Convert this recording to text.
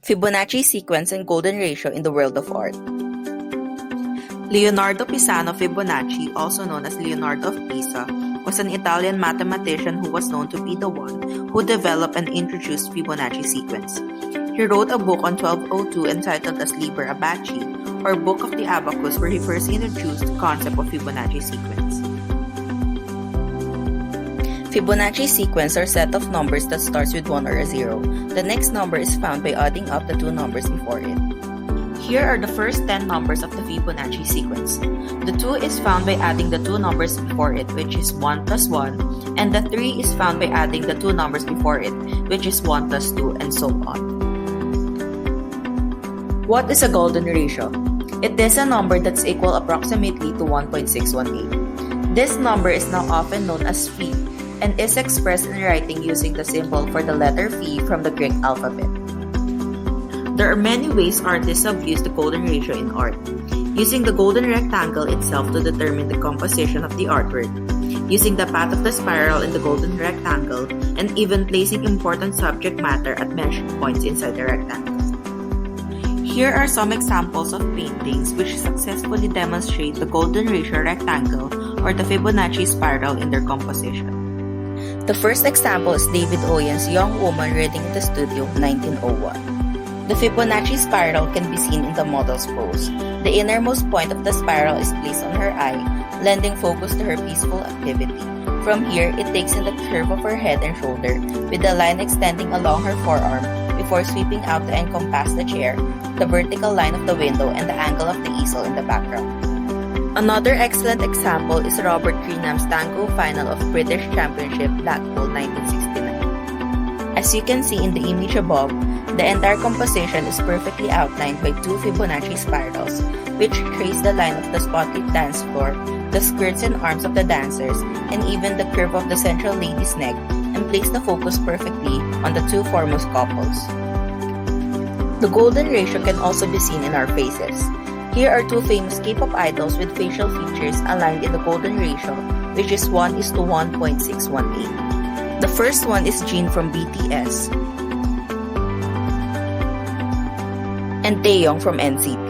Fibonacci sequence and golden ratio in the world of art. Leonardo Pisano Fibonacci, also known as Leonardo of Pisa, was an Italian mathematician who was known to be the one who developed and introduced Fibonacci sequence. He wrote a book on 1202 entitled as Liber Abaci, or Book of the Abacus, where he first introduced the concept of Fibonacci sequence. Fibonacci sequence are set of numbers that starts with 1 or a 0. The next number is found by adding up the two numbers before it. Here are the first 10 numbers of the Fibonacci sequence. The 2 is found by adding the two numbers before it, which is 1 plus 1, and the 3 is found by adding the two numbers before it, which is 1 plus 2, and so on. What is a golden ratio? It is a number that's equal approximately to 1.618. This number is now often known as phi, and is expressed in writing using the symbol for the letter phi from the Greek alphabet. There are many ways artists have used the golden ratio in art, using the golden rectangle itself to determine the composition of the artwork, using the path of the spiral in the golden rectangle, and even placing important subject matter at measured points inside the rectangle. Here are some examples of paintings which successfully demonstrate the golden ratio rectangle or the Fibonacci spiral in their composition. The first example is David Oyen's Young Woman Reading in the Studio, 1901. The Fibonacci spiral can be seen in the model's pose. The innermost point of the spiral is placed on her eye, lending focus to her peaceful activity. From here, it takes in the curve of her head and shoulder, with the line extending along her forearm before sweeping out to encompass the chair, the vertical line of the window, and the angle of the easel in the background. Another excellent example is Robert Greenham's Tango final of British Championship Blackpool 1969. As you can see in the image above, the entire composition is perfectly outlined by two Fibonacci spirals, which trace the line of the spotlit dance floor, the skirts and arms of the dancers, and even the curve of the central lady's neck, and place the focus perfectly on the two foremost couples. The golden ratio can also be seen in our faces. Here are two famous K-pop idols with facial features aligned in the golden ratio, which is 1:1.618. The first one is Jin from BTS and Taeyong from NCT.